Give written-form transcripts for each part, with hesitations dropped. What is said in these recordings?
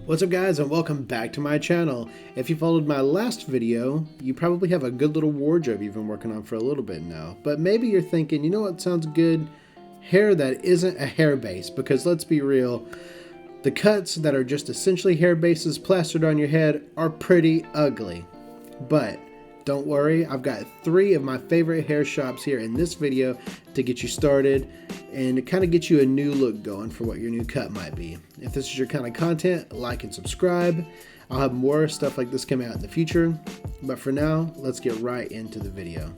What's up guys, and welcome back to my channel. If you followed my last video, you probably have a good little wardrobe you've been working on for a little bit now. But maybe you're thinking, you know what sounds good? Hair that isn't a hair base, because let's be real, the cuts that are just essentially hair bases plastered on your head are pretty ugly. But don't worry, I've got 3 of my favorite hair shops here in this video to get you started and to kind of get you a new look going for what your new cut might be. If this is your kind of content, like and subscribe. I'll have more stuff like this coming out in the future, but for now, let's get right into the video.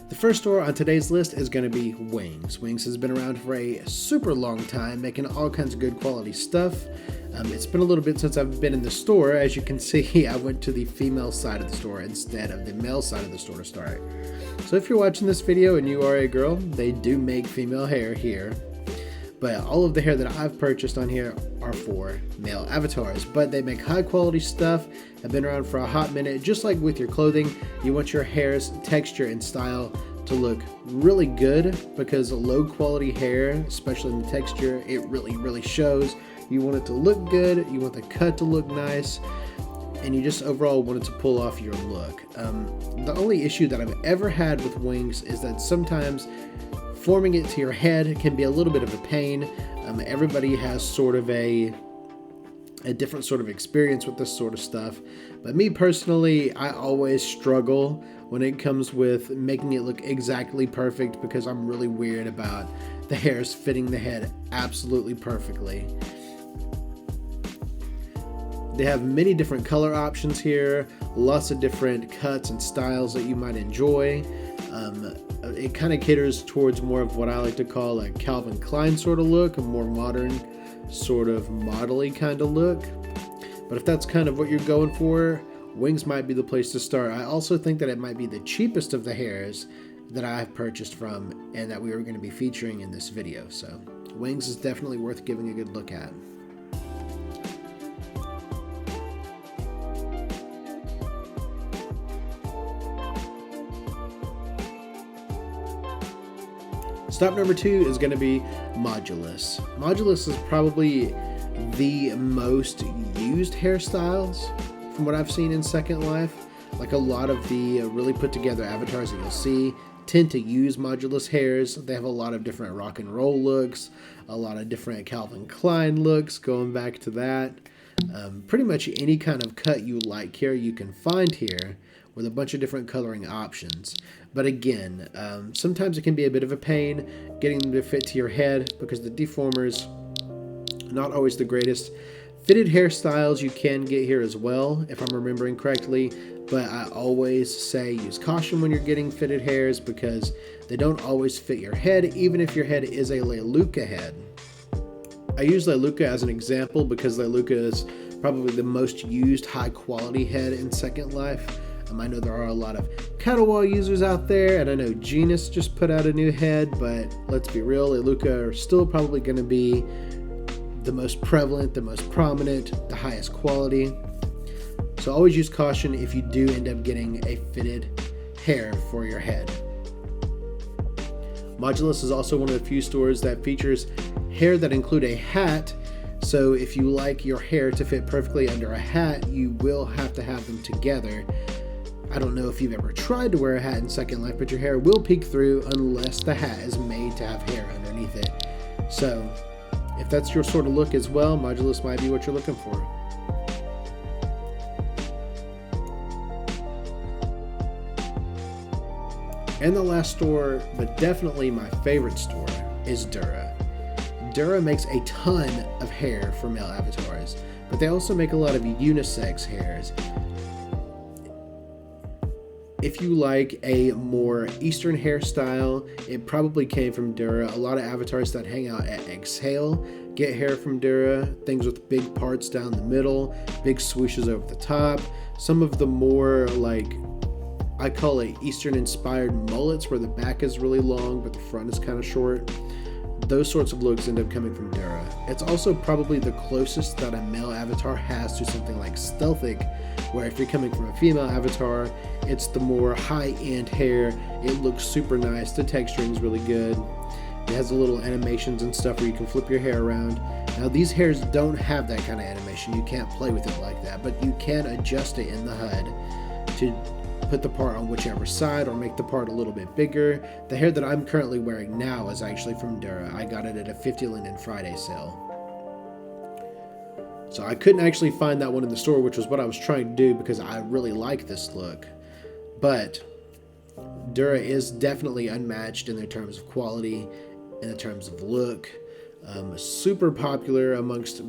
The first store on today's list is going to be Wings. Wings has been around for a super long time, making all kinds of good quality stuff. It's been a little bit since I've been in the store. As you can see, I went to the female side of the store instead of the male side of the store to start. So if you're watching this video and you are a girl, they do make female hair here. But all of the hair that I've purchased on here are for male avatars. But they make high quality stuff, have been around for a hot minute. Just like with your clothing, you want your hair's texture and style to look really good, because low quality hair, especially in the texture, it really shows. You want it to look good, you want the cut to look nice, and you just overall want it to pull off your look. The only issue that I've ever had with Wings is that sometimes forming it to your head can be a little bit of a pain. Everybody has sort of a different sort of experience with this sort of stuff, but me personally, I always struggle when it comes with making it look exactly perfect, because I'm really weird about the hairs fitting the head absolutely perfectly. They have many different color options here, lots of different cuts and styles that you might enjoy. It kind of caters towards more of what I like to call a Calvin Klein sort of look, a more modern sort of modelly kind of look. But if that's kind of what you're going for, Wings might be the place to start. I also think that it might be the cheapest of the hairs that I've purchased from and that we are going to be featuring in this video. So Wings is definitely worth giving a good look at. Stop number 2 is going to be MODULUS. MODULUS is probably the most used hairstyles from what I've seen in Second Life. Like a lot of the really put together avatars that you'll see tend to use MODULUS hairs. They have a lot of different rock and roll looks, a lot of different Calvin Klein looks going back to that. Pretty much any kind of cut you like here you can find here, with a bunch of different coloring options. But again, sometimes it can be a bit of a pain getting them to fit to your head, because the deformers not always the greatest. Fitted hairstyles you can get here as well, if I'm remembering correctly, but I always say use caution when you're getting fitted hairs, because they don't always fit your head, even if your head is a Leluca head. I use Leluca as an example because Leluca is probably the most used high quality head in Second Life. I know there are a lot of Caterwaul users out there, and I know Genus just put out a new head, but let's be real, Leluca are still probably going to be the most prevalent, the most prominent, the highest quality. So always use caution if you do end up getting a fitted hair for your head. MODULUS is also one of the few stores that features hair that include a hat. So if you like your hair to fit perfectly under a hat, you will have to have them together. I don't know if you've ever tried to wear a hat in Second Life, but your hair will peek through unless the hat is made to have hair underneath it. So if that's your sort of look as well, MODULUS might be what you're looking for. And the last store, but definitely my favorite store, is DURA. DURA makes a ton of hair for male avatars, but they also make a lot of unisex hairs. If you like a more Eastern hairstyle, it probably came from DURA. A lot of avatars that hang out at Exhale get hair from DURA. Things with big parts down the middle, big swooshes over the top. Some of the more, like, I call it Eastern inspired mullets, where the back is really long but the front is kind of short. Those sorts of looks end up coming from DURA. It's also probably the closest that a male avatar has to something like Stealthic, where if you're coming from a female avatar, it's the more high-end hair. It looks super nice. The texturing is really good. It has the little animations and stuff where you can flip your hair around. Now these hairs don't have that kind of animation. You can't play with it like that, but you can adjust it in the HUD to put the part on whichever side or make the part a little bit bigger. The hair that I'm currently wearing now is actually from DURA. I got it at a 50 Linden Friday sale. So I couldn't actually find that one in the store, which was what I was trying to do because I really like this look. But DURA is definitely unmatched in their terms of quality, in the terms of look. Super popular amongst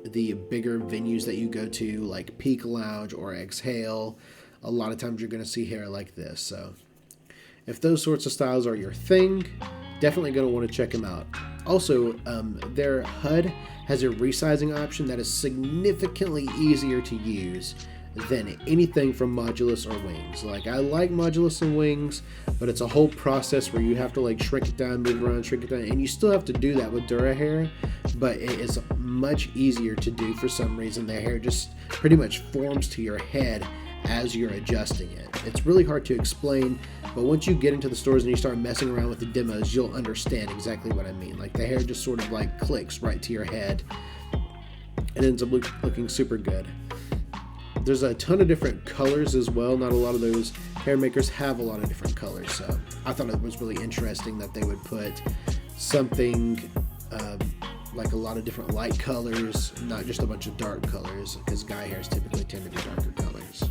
the bigger venues that you go to, like Peak Lounge or Exhale. A lot of times you're going to see hair like this. So if those sorts of styles are your thing, definitely going to want to check them out. Also, their HUD has a resizing option that is significantly easier to use than anything from Modulus or Wings. Like, I like Modulus and Wings, but it's a whole process where you have to like shrink it down, move it around, shrink it down, and you still have to do that with DURA hair, but it is much easier to do for some reason. The hair just pretty much forms to your head as you're adjusting it. It's really hard to explain, but once you get into the stores and you start messing around with the demos, you'll understand exactly what I mean. Like, the hair just sort of like clicks right to your head. It ends up looking super good. There's a ton of different colors as well. Not a lot of those hair makers have a lot of different colors, so I thought it was really interesting that they would put something like a lot of different light colors, not just a bunch of dark colors, because guy hairs typically tend to be darker colors.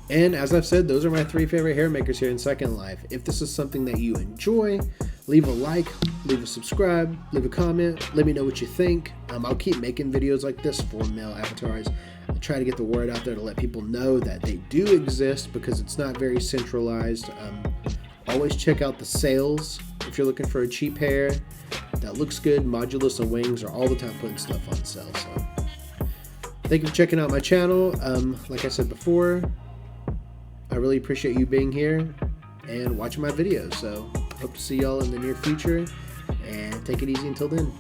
And as I've said, those are my 3 favorite hair makers here in Second Life. If this is something that you enjoy, leave a like, leave a subscribe, leave a comment, let me know what you think. I'll keep making videos like this for male avatars. I'll try to get the word out there to let people know that they do exist because it's not very centralized. Always check out the sales if you're looking for a cheap hair that looks good. Modulus and Wings are all the time putting stuff on sale. So thank you for checking out my channel. Like I said before, I really appreciate you being here and watching my videos. So hope to see y'all in the near future, and take it easy until then.